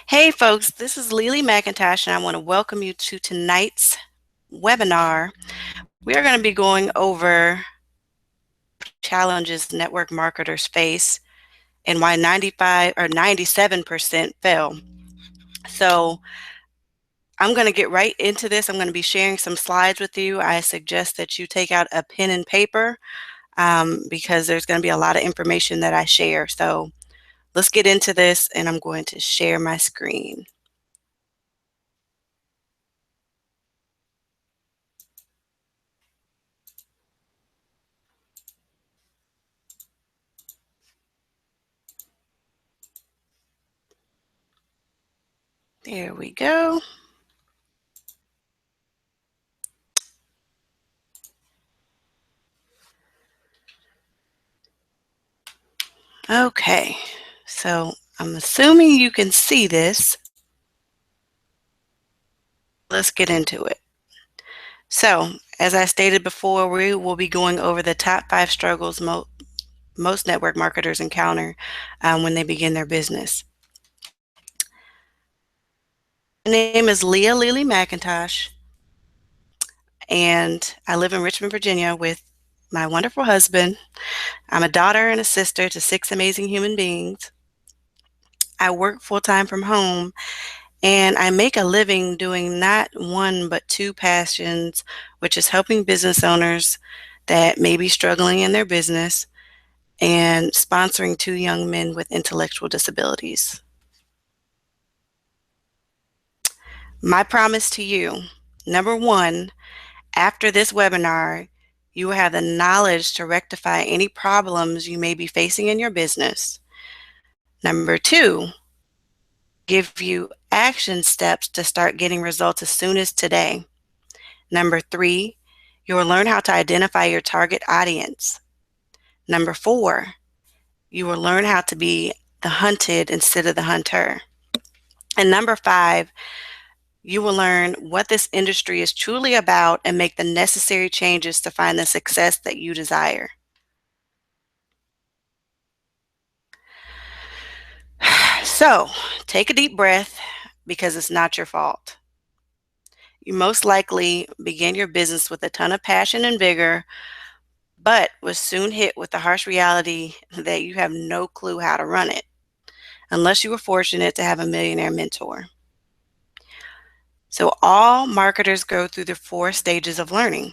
Hey folks, this is Lele McIntosh, and I want to welcome you to tonight's webinar. We are going to be going over challenges network marketers face and why 95 or 97% fail. So I'm going to get right into this. I'm going to be sharing some slides with you. I suggest that you take out a pen and paper because there's going to be a lot of information that I share. So let's get into this, and I'm going to share my screen. There we go. Okay, so I'm assuming you can see this. Let's get into it. So, as I stated before, we will be going over the top 5 struggles most network marketers encounter when they begin their business. My name is Leah Lele McIntosh, and I live in Richmond, Virginia with my wonderful husband. I'm a daughter and a sister to 6 amazing human beings. I work full-time from home, and I make a living doing not one but 2 passions, which is helping business owners that may be struggling in their business and sponsoring 2 young men with intellectual disabilities. My promise to you, number 1, after this webinar, you will have the knowledge to rectify any problems you may be facing in your business. Number 2, give you action steps to start getting results as soon as today. Number 3, you will learn how to identify your target audience. Number 4, you will learn how to be the hunted instead of the hunter. And number 5, you will learn what this industry is truly about and make the necessary changes to find the success that you desire. So, take a deep breath because it's not your fault. You most likely began your business with a ton of passion and vigor, but was soon hit with the harsh reality that you have no clue how to run it, unless you were fortunate to have a millionaire mentor. So all marketers go through the 4 stages of learning.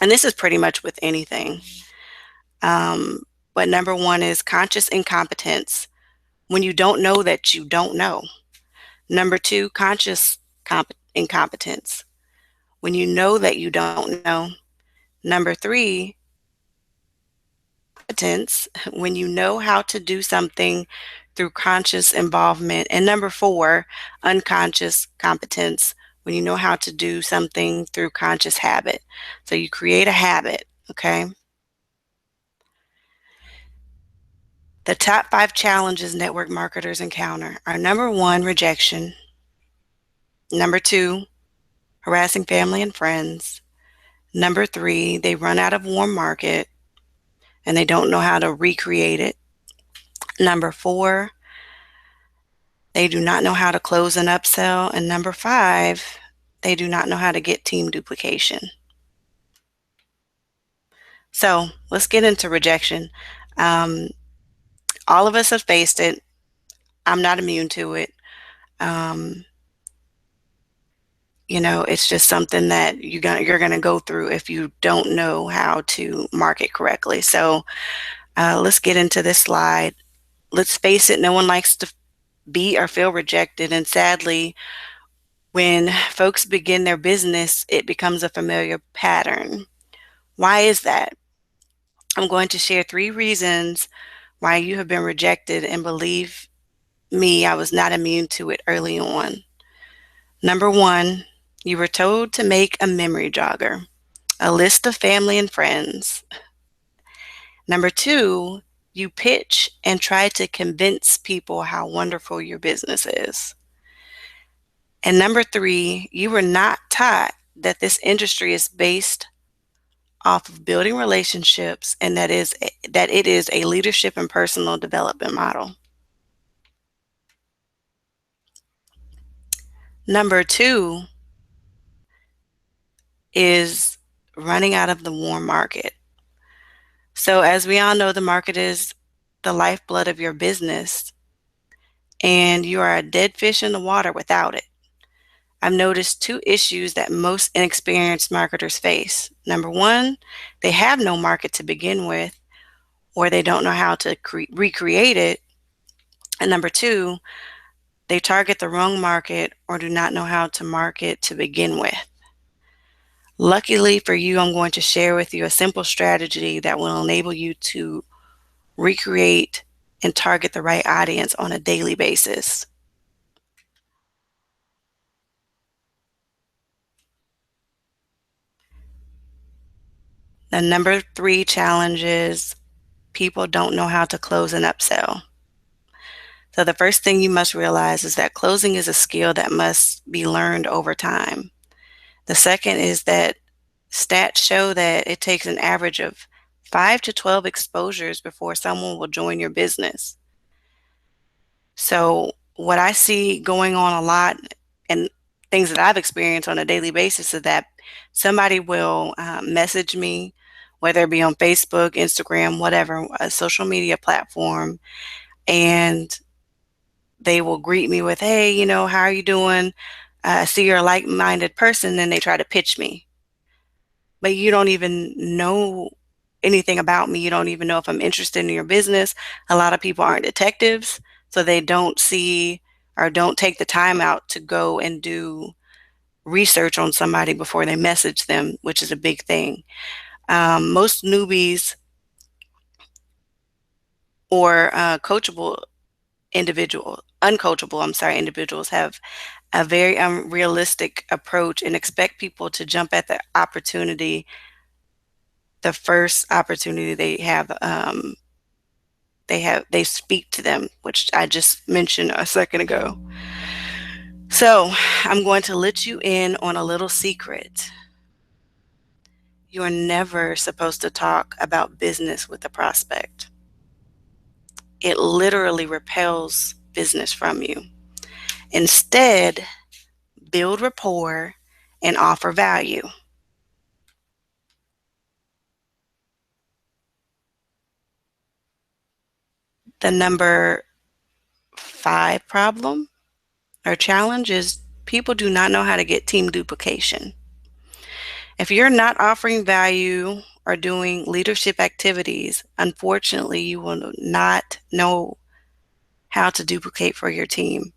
And this is pretty much with anything. But number 1 is conscious incompetence, when you don't know that you don't know. Number 2, conscious incompetence, when you know that you don't know. Number 3, competence, when you know how to do something through conscious involvement. And number 4, unconscious competence, when you know how to do something through conscious habit. So you create a habit, okay? The top 5 challenges network marketers encounter are: number 1, rejection. Number 2, harassing family and friends. Number 3, they run out of warm market and they don't know how to recreate it. Number 4, they do not know how to close an upsell. And number 5, they do not know how to get team duplication. So let's get into rejection. All of us have faced it. I'm not immune to it. It's just something that you're gonna go through if you don't know how to market correctly. So let's get into this slide. Let's face it, no one likes to be or feel rejected, and sadly, when folks begin their business, it becomes a familiar pattern. Why is that? I'm going to share 3 reasons why you have been rejected, and believe me, I was not immune to it early on. Number 1, you were told to make a memory jogger, a list of family and friends. Number 2, you pitch and try to convince people how wonderful your business is. And number 3, you were not taught that this industry is based off of building relationships, and that it is a leadership and personal development model. Number two is running out of the warm market. So, as we all know, the market is the lifeblood of your business, and you are a dead fish in the water without it. I've noticed two issues that most inexperienced marketers face. Number one, they have no market to begin with, or they don't know how to recreate it. And number two, they target the wrong market or do not know how to market to begin with. Luckily for you, I'm going to share with you a simple strategy that will enable you to recreate and target the right audience on a daily basis. The number three challenge is people don't know how to close an upsell. So the first thing you must realize is that closing is a skill that must be learned over time. The second is that stats show that it takes an average of 5 to 12 exposures before someone will join your business. So what I see going on a lot and things that I've experienced on a daily basis is that somebody will message me, whether it be on Facebook, Instagram, whatever, a social media platform, and they will greet me with, hey, how are you doing? I see you're a like-minded person, and they try to pitch me. But you don't even know anything about me. You don't even know if I'm interested in your business. A lot of people aren't detectives, so they don't see or don't take the time out to go and do research on somebody before they message them, which is a big thing. Most newbies or individuals have a very unrealistic approach and expect people to jump at the opportunity, the first opportunity they speak to them, which I just mentioned a second ago. So I'm going to let you in on a little secret. You're never supposed to talk about business with a prospect. It literally repels business from you. Instead, build rapport and offer value. The number five problem or challenge is people do not know how to get team duplication. If you're not offering value or doing leadership activities, unfortunately, you will not know how to duplicate for your team.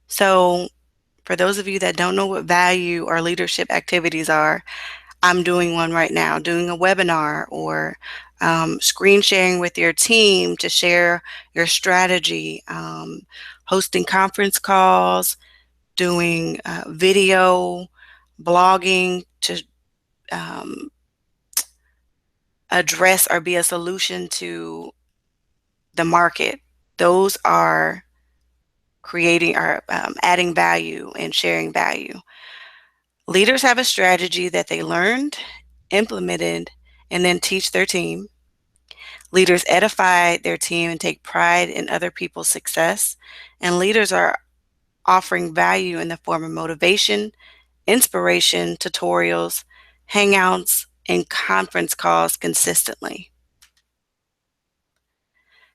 So, for those of you that don't know what value or leadership activities are, I'm doing one right now, doing a webinar or screen sharing with your team to share your strategy, hosting conference calls, doing video, blogging to um, address or be a solution to the market. Those are creating or adding value and sharing value. Leaders have a strategy that they learned, implemented, and then teach their team. Leaders edify their team and take pride in other people's success. And leaders are offering value in the form of motivation, inspiration, tutorials, hangouts, and conference calls consistently.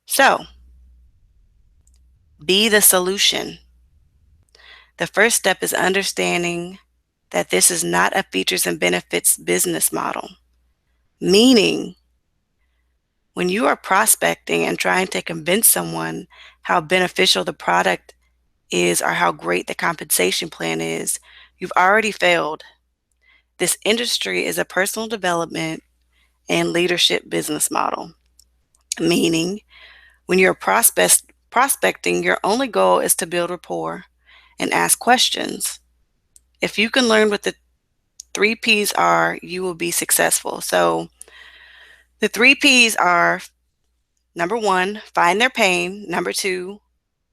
So, be the solution. The first step is understanding that this is not a features and benefits business model, meaning when you are prospecting and trying to convince someone how beneficial the product is or how great the compensation plan is, you've already failed. This industry is a personal development and leadership business model, meaning when you're prospecting, your only goal is to build rapport and ask questions. If you can learn what the 3 P's are, you will be successful. So the 3 P's are number one, find their pain. Number two,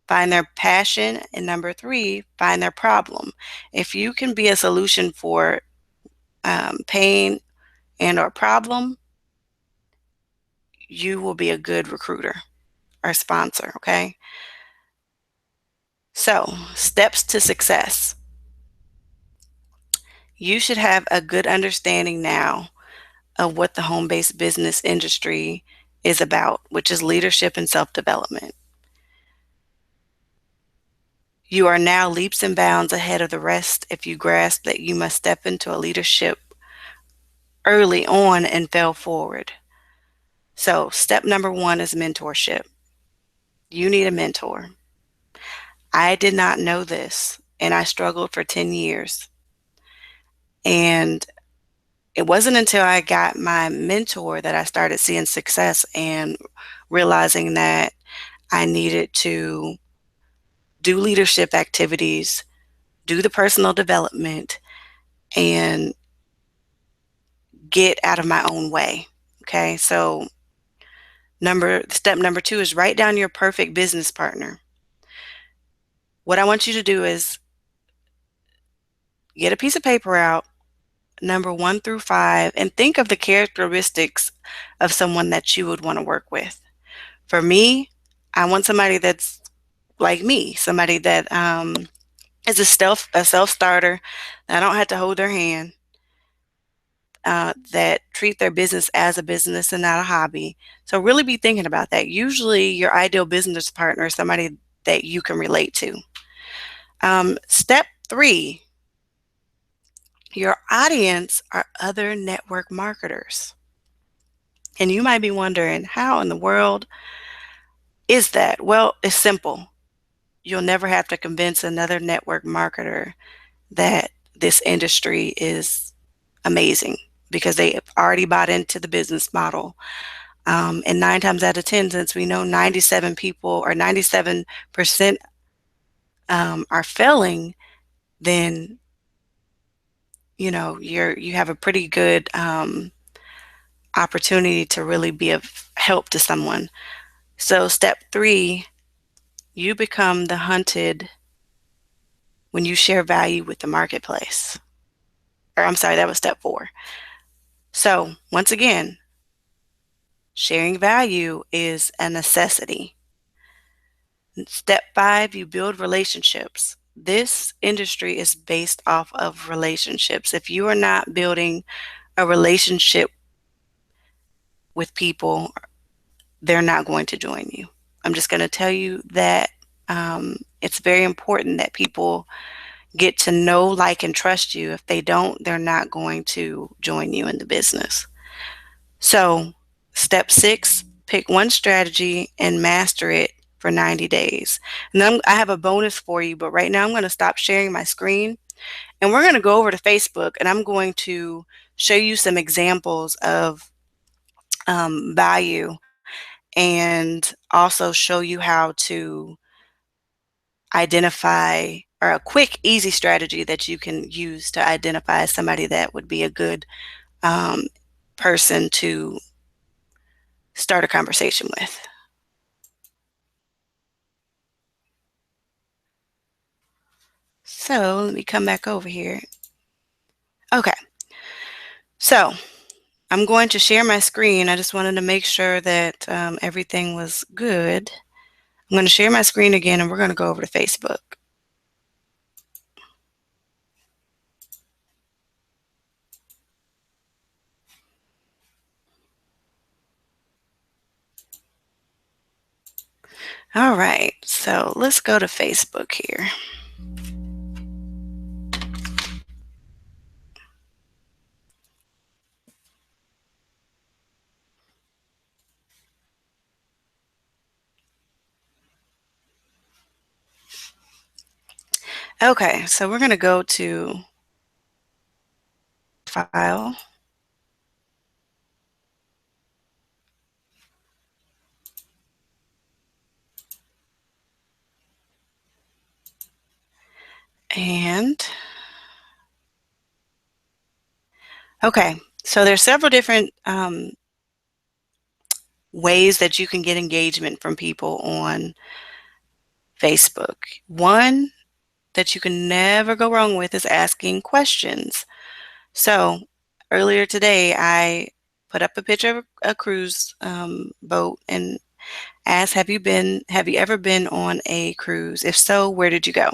find their passion. And number three, find their problem. If you can be a solution for pain and or problem, you will be a good recruiter or sponsor, okay? So, steps to success. You should have a good understanding now of what the home based business industry is about, which is leadership and self development. You are now leaps and bounds ahead of the rest if you grasp that you must step into a leadership early on and fail forward. So, step number one is mentorship. You need a mentor. I did not know this, and I struggled for 10 years. And it wasn't until I got my mentor that I started seeing success and realizing that I needed to do leadership activities, do the personal development, and get out of my own way. Okay, so step number two is write down your perfect business partner. What I want you to do is get a piece of paper out, number 1 through 5, and think of the characteristics of someone that you would want to work with. For me, I want somebody that's like me, somebody that is a self starter. I don't have to hold their hand. That treat their business as a business and not a hobby. So really be thinking about that. Usually, your ideal business partner is somebody that you can relate to. Step 3, your audience are other network marketers. And you might be wondering, how in the world is that? Well, it's simple. You'll never have to convince another network marketer that this industry is amazing because they have already bought into the business model. And 9 times out of 10, since we know 97 people or 97% are failing, then you have a pretty good opportunity to really be of help to someone. So step 3, you become the hunted when you share value with the marketplace. Or I'm sorry, that was step 4. So once again, sharing value is a necessity. Step 5, you build relationships. This industry is based off of relationships. If you are not building a relationship with people, they're not going to join you. I'm just going to tell you that it's very important that people get to know, like, and trust you. If they don't, they're not going to join you in the business. So, step 6, pick one strategy and master it for 90 days. And then I have a bonus for you, but right now I'm going to stop sharing my screen and we're going to go over to Facebook and I'm going to show you some examples of value and also show you how to identify or a quick, easy strategy that you can use to identify somebody that would be a good um, person to start a conversation with. So let me come back over here. Okay, so I'm going to share my screen. I just wanted to make sure that everything was good. I'm going to share my screen again and we're going to go over to Facebook. All right, so let's go to Facebook here. Okay, so we're going to go to File. And okay, so there's several different ways that you can get engagement from people on Facebook. One that you can never go wrong with is asking questions. So earlier today, I put up a picture of a cruise boat, and Ask, have you ever been on a cruise? If so, where did you go?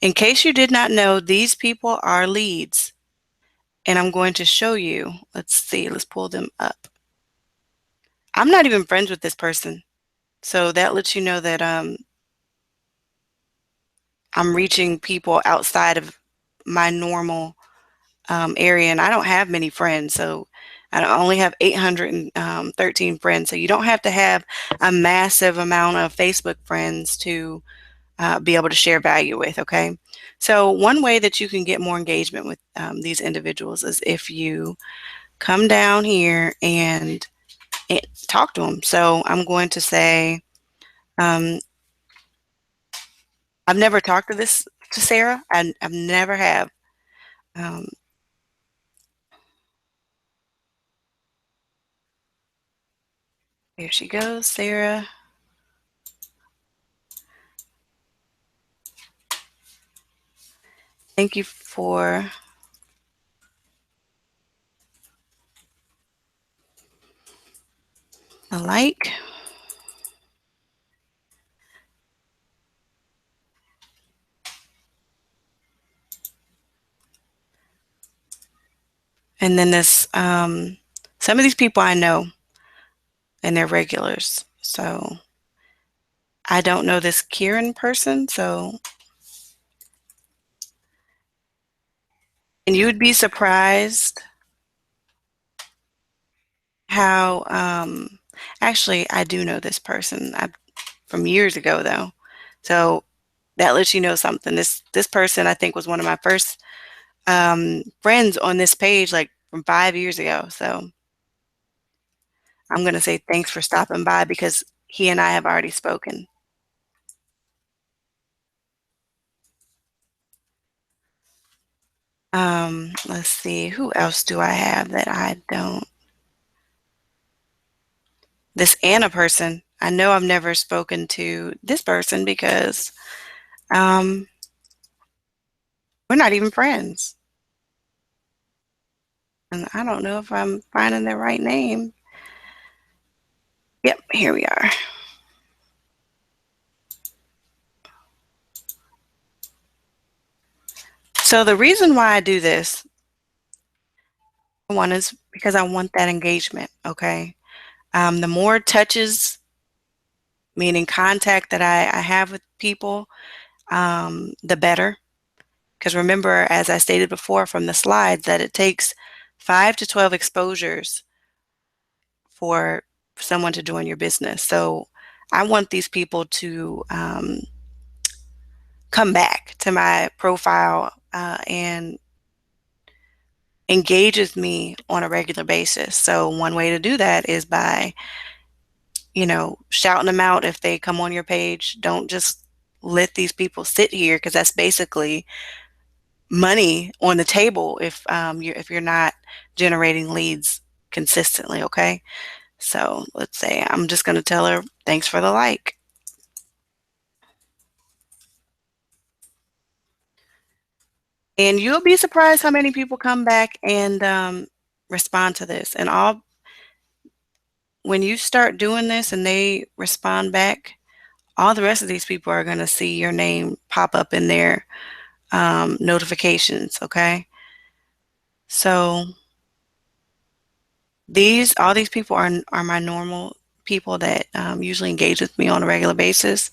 In case you did not know, these people are leads, and I'm going to show you. Let's see, let's pull them up. I'm not even friends with this person. So that lets you know that I'm reaching people outside of my normal area, and I don't have many friends. So I only have 813 friends. So you don't have to have a massive amount of Facebook friends to be able to share value with, okay? So one way that you can get more engagement with these individuals is if you come down here and talk to them. So I'm going to say, um, I've never talked to Sarah. I've never have. Um, Here she goes, Sarah. Thank you for a like. And then some of these people I know and they're regulars. So I don't know this Kieran person. So, and you would be surprised how, actually, I do know this person from years ago though. So that lets you know something. This person I think was one of my first friends on this page, like from 5 years ago. So I'm going to say thanks for stopping by because he and I have already spoken. Let's see, who else do I have that I don't? This Anna person, I know I've never spoken to this person because um, we're not even friends. And I don't know if I'm finding the right name. Yep, here we are. So the reason why I do this, one is because I want that engagement, okay? The more touches, meaning contact that I have with people, the better. Because remember, as I stated before from the slides, that it takes 5 to 12 exposures for someone to join your business. So I want these people to come back to my profile and engage with me on a regular basis. So one way to do that is by, shouting them out if they come on your page. Don't just let these people sit here because that's basically money on the table if you're not generating leads consistently, okay? So let's say I'm just going to tell her, thanks for the like. And you'll be surprised how many people come back and respond to this. And when you start doing this and they respond back, all the rest of these people are going to see your name pop up in their notifications, okay? So all these people are my normal people that usually engage with me on a regular basis.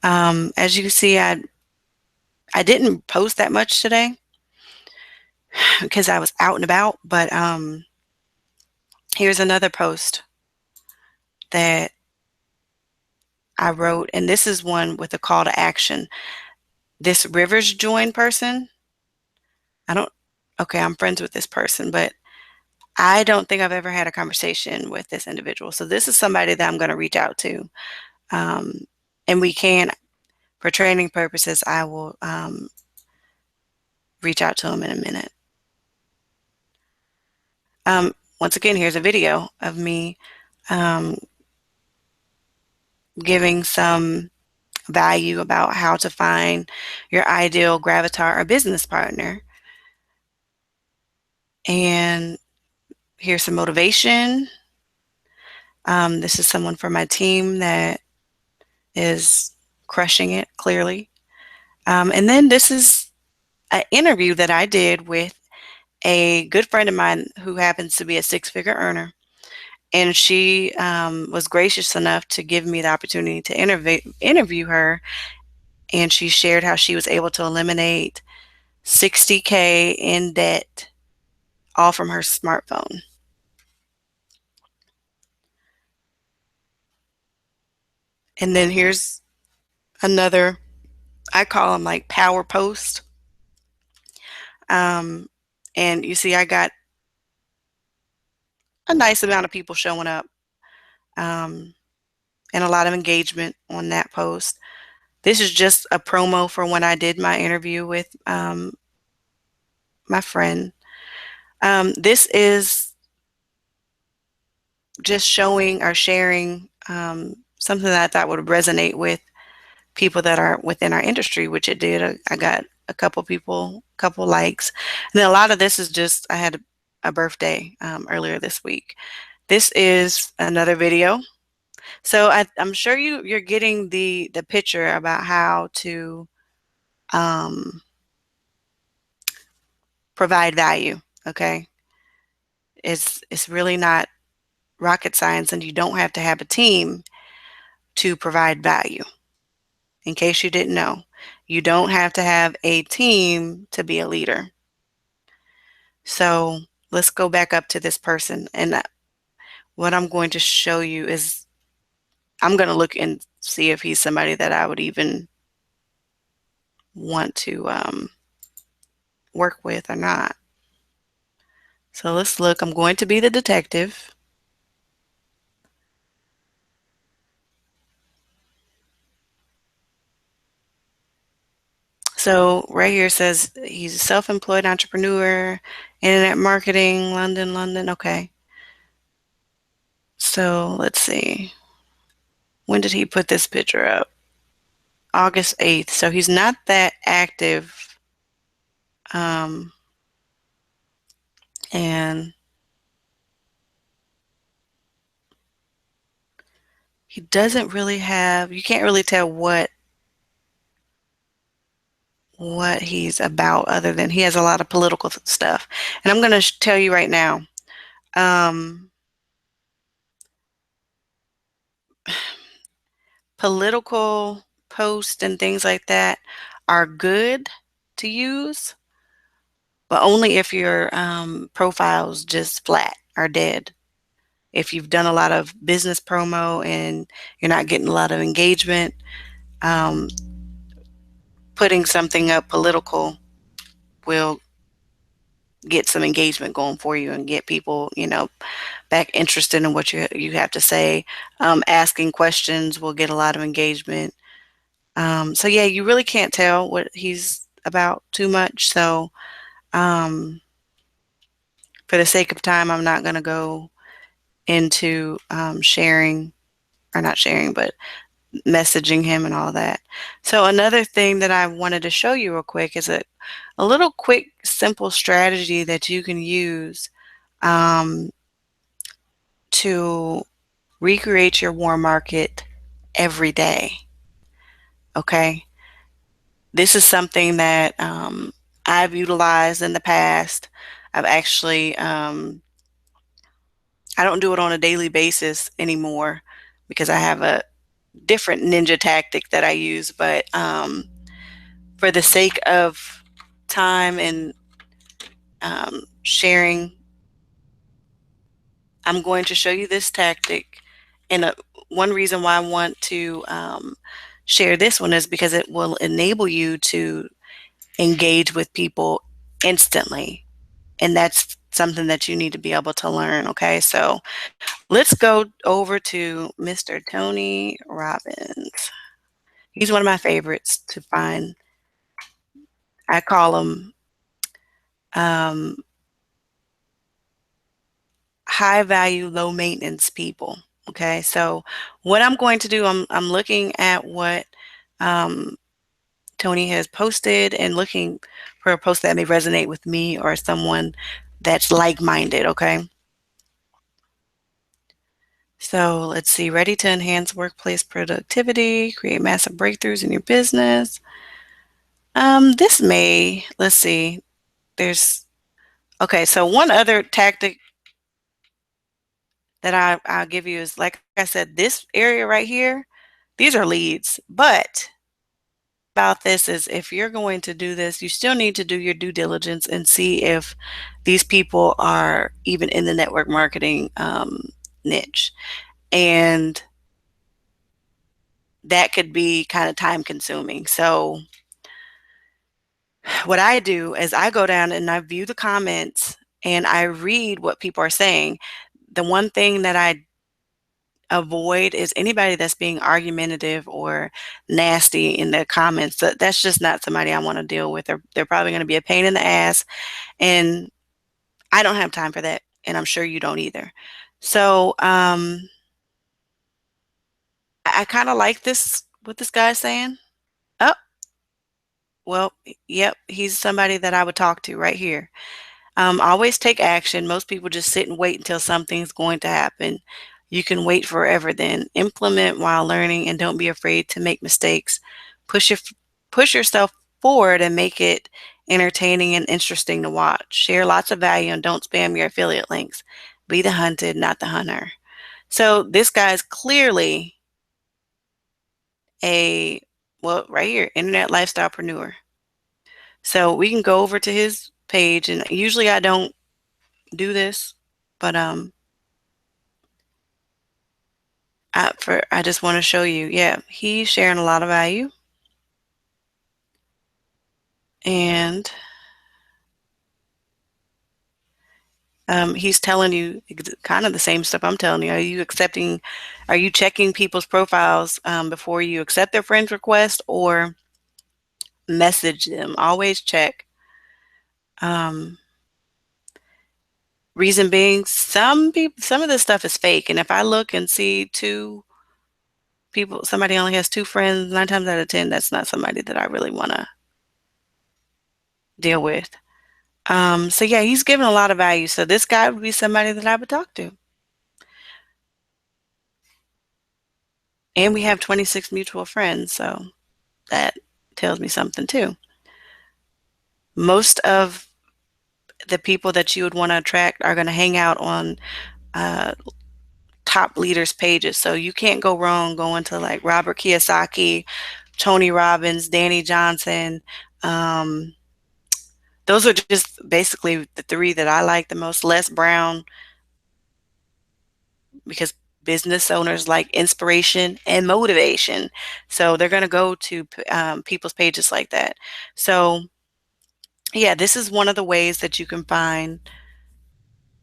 As you can see, I didn't post that much today because I was out and about, but here's another post that I wrote, and this is one with a call to action. This Rivers Join person, I don't, okay, I'm friends with this person, but I don't think I've ever had a conversation with this individual. So this is somebody that I'm going to reach out to. Um, and for training purposes, I will reach out to him in a minute. Once again, here's a video of me um, giving some value about how to find your ideal gravatar or business partner. And here's some motivation. This is someone from my team that is crushing it, clearly. And then this is an interview that I did with a good friend of mine who happens to be a six-figure earner. And she was gracious enough to give me the opportunity to interview her. And she shared how she was able to eliminate 60K in debt all from her smartphone. And then here's another, I call them like power post. Um, and you see, I got a nice amount of people showing up, um, and a lot of engagement on that post. This is just a promo for when I did my interview with my friend. This is just showing or sharing something that I thought would resonate with people that are within our industry, which it did. I got a couple people, couple likes. And then a lot of this is just, I had a birthday earlier this week. This is another video. So I'm sure you're getting the picture about how to provide value. Okay, it's really not rocket science, and you don't have to have a team to provide value. In case you didn't know, you don't have to have a team to be a leader. So let's go back up to this person, and what I'm going to show you is I'm going to look and see if he's somebody that I would even want to work with or not. So let's look. I'm going to be the detective. So right here says he's a self-employed entrepreneur, internet marketing, London, London. Okay. So let's see. When did he put this picture up? August 8th. So he's not that active. Um, and he doesn't really have, you can't really tell what he's about other than he has a lot of political stuff. And I'm going to tell you right now, um, political posts and things like that are good to use, but only if your profile's just flat or dead. If you've done a lot of business promo and you're not getting a lot of engagement, um, putting something up political will get some engagement going for you and get people, back interested in what you have to say. Asking questions will get a lot of engagement. So yeah, you really can't tell what he's about too much. So um, for the sake of time, I'm not going to go into sharing, or not sharing, but messaging him and all that. So another thing that I wanted to show you real quick is a little quick, simple strategy that you can use um, to recreate your warm market every day. Okay. This is something that I've utilized in the past. I've actually, I don't do it on a daily basis anymore because I have a different ninja tactic that I use. But for the sake of time and sharing, I'm going to show you this tactic. And one reason why I want to share this one is because it will enable you to engage with people instantly. And that's something that you need to be able to learn. Okay, so let's go over to Mr. Tony Robbins. He's one of my favorites to find. I call him um, high value, low maintenance people. Okay, so what I'm going to do, I'm looking at what um, Tony has posted and looking for a post that may resonate with me or someone that's like-minded. Okay, So let's see, ready to enhance workplace productivity, create massive breakthroughs in your business. This may, let's see, there's, okay, so one other tactic that I'll give you is, like I said, this area right here, these are leads. But about this is, if you're going to do this, you still need to do your due diligence and see if these people are even in the network marketing niche. And that could be kind of time consuming. So what I do is I go down and I view the comments and I read what people are saying. The one thing that I avoid is anybody that's being argumentative or nasty in the comments. That's just not somebody I want to deal with. They're probably going to be a pain in the ass, and I don't have time for that, and I'm sure you don't either. So I kind of like this, what this guy's saying. Oh, well, yep, he's somebody that I would talk to right here. Always take action. Most people just sit and wait until something's going to happen. You can wait forever then. Implement while learning and don't be afraid to make mistakes. Push your, push yourself forward and make it entertaining and interesting to watch. Share lots of value and don't spam your affiliate links. Be the hunted, not the hunter. So this guy's clearly a, well, right here, internet lifestylepreneur. So we can go over to his page, and usually I don't do this, but I just want to show you. Yeah, he's sharing a lot of value, and he's telling you kind of the same stuff I'm telling you. Are you checking people's profiles before you accept their friend's request or message them? Always check. Um, Reason being, some of this stuff is fake, and if I look and see somebody only has two friends, 9 times out of 10, that's not somebody that I really want to deal with. So yeah, he's given a lot of value. So this guy would be somebody that I would talk to. And we have 26 mutual friends, so that tells me something too. Most of the people that you would want to attract are going to hang out on uh, top leaders' pages. So you can't go wrong going to like Robert Kiyosaki, Tony Robbins, Danny Johnson. Um, those are just basically the three that I like the most. Les Brown, because business owners like inspiration and motivation. So they're going to go to people's pages like that. So, yeah, this is one of the ways that you can find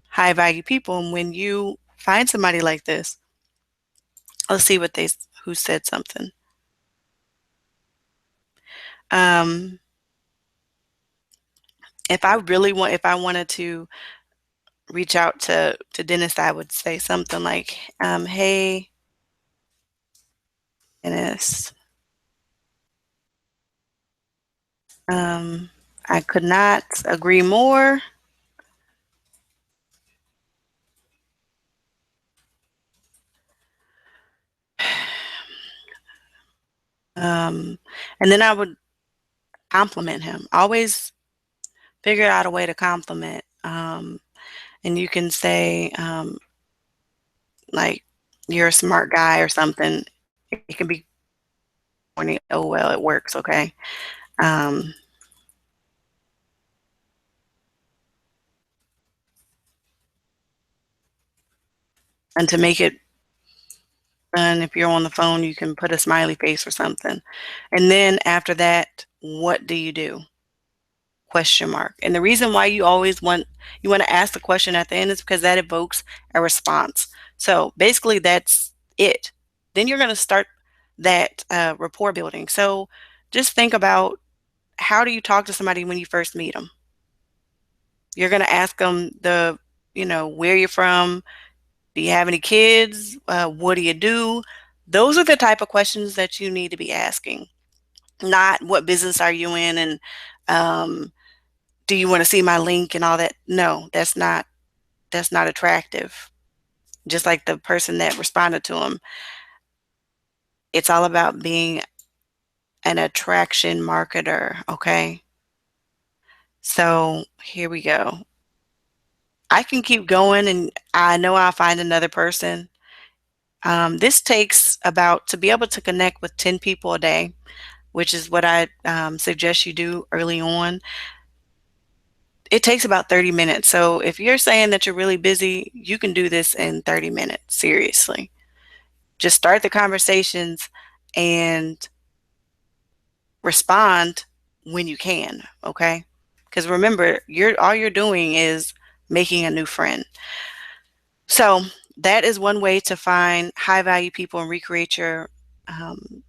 high value people. And when you find somebody like this, let's see who said something. Um, if I wanted to reach out to Dennis, I would say something like, "Hey, Dennis, um, I could not agree more. Um, and then I would compliment him. Always figure out a way to compliment. And you can say, like, you're a smart guy or something. It can be corny. Oh, well, it works. Okay. Um, and to make it fun, if you're on the phone, you can put a smiley face or something. And then after that, what do you do? Question mark. And the reason why you want to ask the question at the end is because that evokes a response. So basically, that's it. Then you're going to start that rapport building. So just think about, how do you talk to somebody when you first meet them? You're going to ask them where you're from. Do you have any kids? What do you do? Those are the type of questions that you need to be asking. Not what business are you in, and um, do you want to see my link and all that? No, that's not attractive. just like the person that responded to him. It's all about being an attraction marketer, okay? So here we go. I can keep going and I know I'll find another person. This takes about to be able to connect with 10 people a day, which is what I suggest you do early on. It takes about 30 minutes. So if you're saying that you're really busy, you can do this in 30 minutes, seriously. Just start the conversations and respond when you can, okay? Because remember, you're doing is making a new friend. So that is one way to find high value people and recreate your um,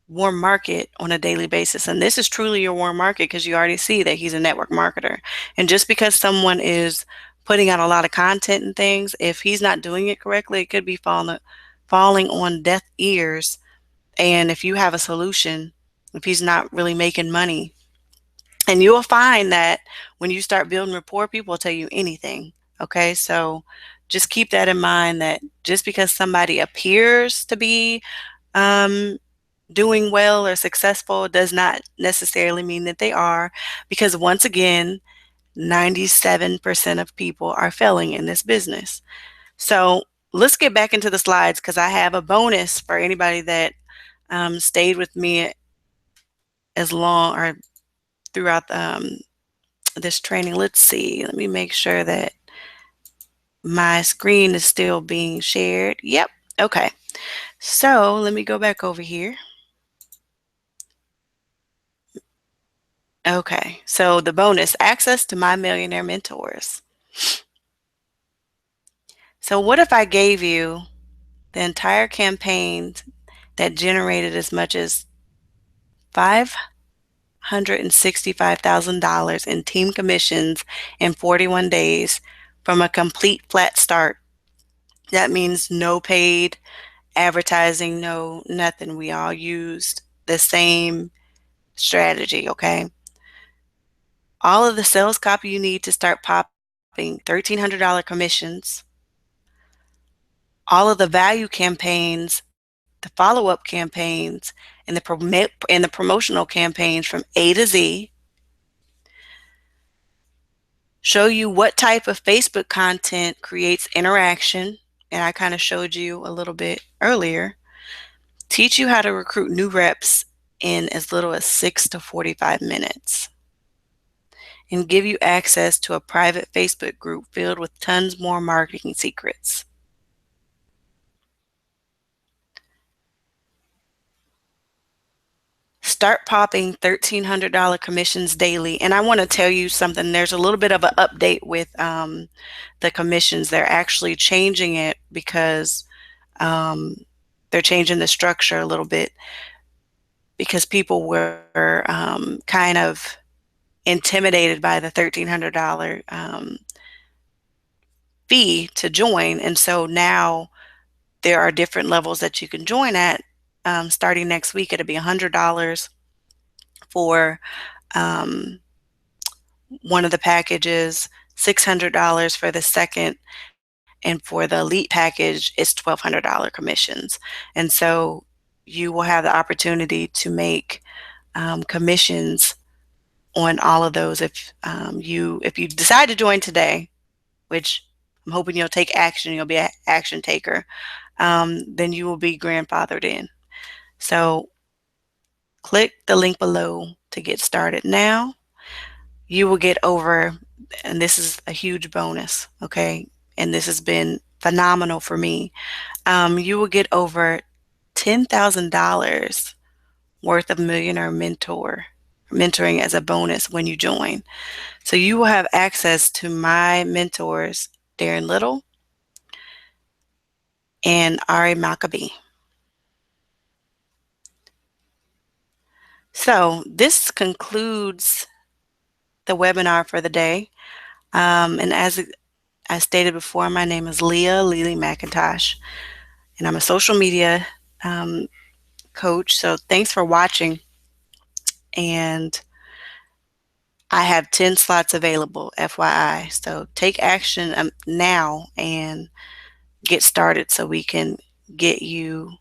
warm market on a daily basis. And this is truly your warm market because you already see that he's a network marketer. And just because someone is putting out a lot of content and things, if he's not doing it correctly, it could be falling on deaf ears. And if you have a solution, if he's not really making money, and you will find that when you start building rapport, people will tell you anything. Okay, so just keep that in mind, that just because somebody appears to be um, doing well or successful does not necessarily mean that they are, because once again, 97% of people are failing in this business. So let's get back into the slides because I have a bonus for anybody that stayed with me as long or throughout this training. Let's see. Let me make sure that my screen is still being shared. Yep. Okay. So let me go back over here. Okay. So the bonus, access to my millionaire mentors. So what if I gave you the entire campaign that generated as much as $565,000 in team commissions in 41 days from a complete flat start? That means no paid advertising, no nothing. We all used the same strategy, okay? All of the sales copy you need to start popping $1,300 commissions, all of the value campaigns, the follow-up campaigns, and the promotional campaigns from A to Z, show you what type of Facebook content creates interaction, and I kind of showed you a little bit earlier, teach you how to recruit new reps in as little as 6 to 45 minutes, and give you access to a private Facebook group filled with tons more marketing secrets. Start popping $1,300 commissions daily. And I want to tell you something. There's a little bit of an update with the commissions. They're actually changing it because um, they're changing the structure a little bit because people were kind of intimidated by the $1,300 fee to join. And so now there are different levels that you can join at. Starting next week, it'll be $100 for um, one of the packages, $600 for the second, and for the elite package, it's $1,200 commissions. And so you will have the opportunity to make commissions on all of those if you decide to join today, which I'm hoping you'll take action, you'll be an action taker, then you will be grandfathered in. So click the link below to get started now. You will get over, and this is a huge bonus, okay? And this has been phenomenal for me. You will get over $10,000 worth of millionaire mentoring as a bonus when you join. So you will have access to my mentors, Darren Little and Ari Maccabee. So this concludes the webinar for the day. And as I stated before, my name is Leah, Lele McIntosh, and I'm a social media coach. So thanks for watching. And I have 10 slots available, FYI. So take action now and get started so we can get you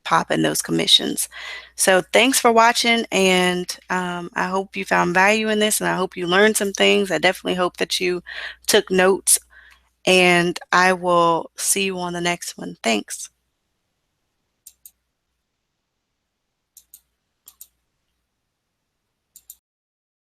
popping those commissions. So thanks for watching, and I hope you found value in this, and I hope you learned some things. I definitely hope that you took notes, and I will see you on the next one. Thanks.